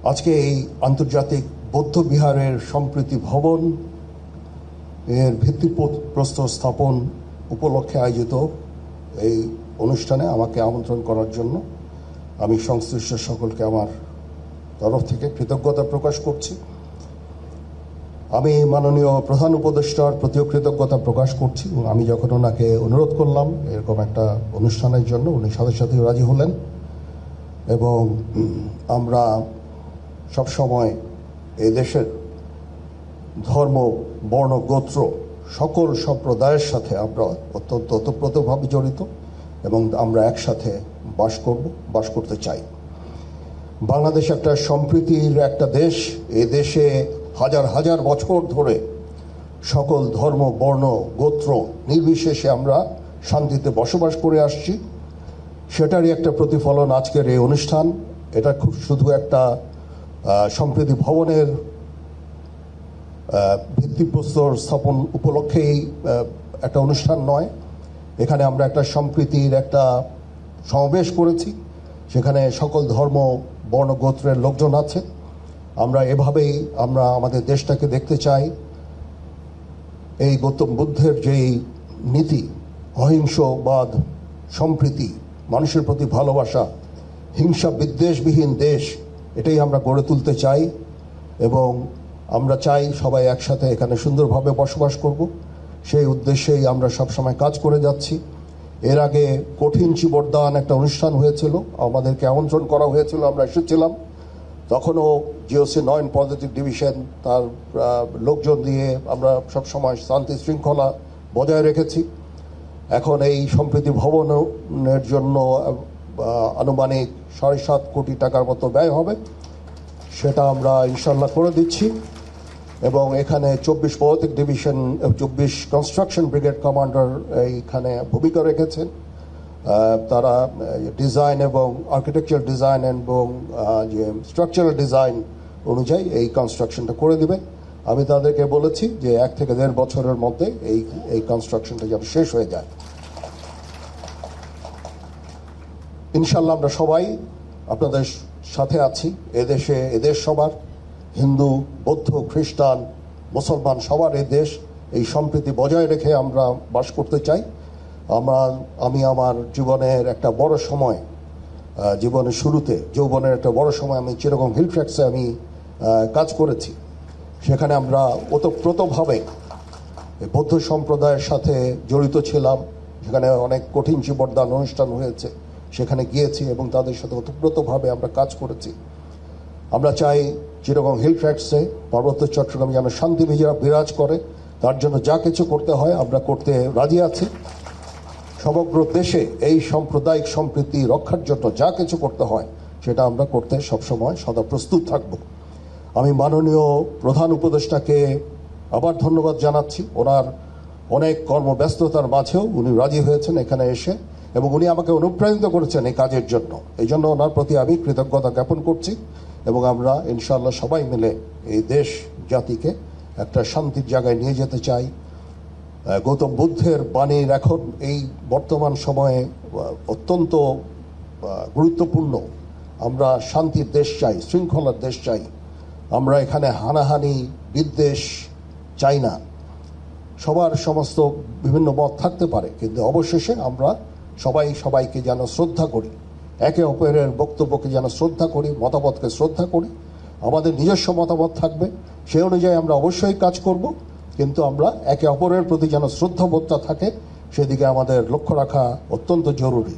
আজকে এই আন্তর্জাতিক বৌদ্ধ বিহারের সম্প্রীতি ভবন এর ভিত্তিপ্রস্তর স্থাপন উপলক্ষে আয়োজিত এই অনুষ্ঠানে আমাকে আমন্ত্রণ করার জন্য আমি সংশ্লিষ্ট সকলকে আমার তরফ থেকে কৃতজ্ঞতা প্রকাশ করছি। আমি মাননীয় প্রধান উপদেষ্টার প্রতিও কৃতজ্ঞতা প্রকাশ করছি। আমি যখন ওনাকে অনুরোধ করলাম এরকম একটা অনুষ্ঠানের জন্য, উনি সাথে সাথে রাজি হলেন এবং আমরা সবসময় এই দেশের ধর্ম, বর্ণ, গোত্র সকল সম্প্রদায়ের সাথে আমরা অত্যন্ত ওতপ্রোতভাবে জড়িত এবং আমরা একসাথে বাস করতে চাই। বাংলাদেশ একটা সম্প্রীতির একটা দেশ। এই দেশে হাজার হাজার বছর ধরে সকল ধর্ম, বর্ণ, গোত্র নির্বিশেষে আমরা শান্তিতে বসবাস করে আসছি। সেটারই একটা প্রতিফলন আজকের এই অনুষ্ঠান। এটা খুব শুধু একটা সম্প্রীতি ভবনের ভিত্তিপ্রস্তর স্থাপন উপলক্ষেই একটা অনুষ্ঠান নয়। এখানে আমরা একটা সম্প্রীতির একটা সমাবেশ করেছি, সেখানে সকল ধর্ম, বর্ণ, গোত্রের লোকজন আছে। আমরা এভাবেই আমরা আমাদের দেশটাকে দেখতে চাই। এই গৌতম বুদ্ধের যেই নীতি, অহিংসবাদ, সম্প্রীতি, মানুষের প্রতি ভালোবাসা, হিংসা বিদ্বেষবিহীন দেশ, এটাই আমরা গড়ে তুলতে চাই এবং আমরা চাই সবাই একসাথে এখানে সুন্দরভাবে বসবাস করব। সেই উদ্দেশ্যেই আমরা সবসময় কাজ করে যাচ্ছি। এর আগে কঠিন চিবরদান একটা অনুষ্ঠান হয়েছিল, আমাদেরকে আমন্ত্রণ করা হয়েছিল, আমরা এসেছিলাম। তখনও জিওসি 9 পজিটিভ ডিভিশন তার লোকজন দিয়ে আমরা সবসময় শান্তি শৃঙ্খলা বজায় রেখেছি। এখন এই সম্প্রীতি ভবনের জন্য আনুমানিক 7.5 কোটি টাকার মতো ব্যয় হবে, সেটা আমরা ইনশাল্লাহ করে দিচ্ছি। এবং এখানে 24 পদাতিক ডিভিশন, 24 কনস্ট্রাকশন ব্রিগেড কমান্ডার এইখানে ভূমিকা রেখেছেন। তারা ডিজাইন এবং আর্কিটেকচার ডিজাইন এবং যে স্ট্রাকচারাল ডিজাইন অনুযায়ী এই কনস্ট্রাকশনটা করে দিবে। আমি তাদেরকে বলেছি যে 1 থেকে 1.5 বছরের মধ্যে এই কনস্ট্রাকশনটা যেন শেষ হয়ে যায়। ইনশাল্লাহ আমরা সবাই আপনাদের সাথে আছি। এদেশ সবার, হিন্দু, বৌদ্ধ, খ্রিস্টান, মুসলমান সবার এই দেশ। এই সম্প্রীতি বজায় রেখে আমরা বাস করতে চাই। আমি আমার জীবনের একটা বড় সময়, জীবনের শুরুতে যৌবনের একটা বড় সময় আমি চিটাগং হিল ট্র্যাক্সে আমি কাজ করেছি। সেখানে আমরা ওতপ্রোতভাবে বৌদ্ধ সম্প্রদায়ের সাথে জড়িত ছিলাম। সেখানে অনেক কঠিন চিবরদান অনুষ্ঠান হয়েছে, সেখানে গিয়েছি এবং তাদের সাথে ওতপ্রোতভাবে আমরা কাজ করেছি। আমরা চাই চিটাগং হিল ট্র্যাক্সে, পার্বত্য চট্টগ্রামে যেন শান্তি বিরাজ করে। তার জন্য যা কিছু করতে হয় আমরা করতে রাজি আছি। সমগ্র দেশে এই সাম্প্রদায়িক সম্প্রীতি রক্ষার জন্য যা কিছু করতে হয় সেটা আমরা করতে সবসময় সদা প্রস্তুত থাকব। আমি মাননীয় প্রধান উপদেষ্টাকে আবার ধন্যবাদ জানাচ্ছি। ওনার অনেক কর্মব্যস্ততার মাঝেও উনি রাজি হয়েছেন এখানে এসে এবং উনি আমাকে অনুপ্রাণিত করেছেন এই কাজের জন্য। এই জন্য ওনার প্রতি আমি কৃতজ্ঞতা জ্ঞাপন করছি এবং আমরা ইনশাআল্লাহ সবাই মিলে এই দেশ জাতিকে একটা শান্তির জায়গায় নিয়ে যেতে চাই। গৌতম বুদ্ধের বাণীর এখন এই বর্তমান সময়ে অত্যন্ত গুরুত্বপূর্ণ। আমরা শান্তির দেশ চাই, শৃঙ্খলার দেশ চাই। আমরা এখানে হানাহানি, বিদ্বেষ চাই না। সবার সমস্ত বিভিন্ন মত থাকতে পারে, কিন্তু অবশেষে আমরা সবাইকে যেন শ্রদ্ধা করি, একে অপরের বক্তব্যকে যেন শ্রদ্ধা করি, মতামতকে শ্রদ্ধা করি। আমাদের নিজস্ব মতামত থাকবে, সেই অনুযায়ী আমরা অবশ্যই কাজ করব, কিন্তু আমরা একে অপরের প্রতি যেন শ্রদ্ধাবোধটা থাকে সেদিকে আমাদের লক্ষ্য রাখা অত্যন্ত জরুরি।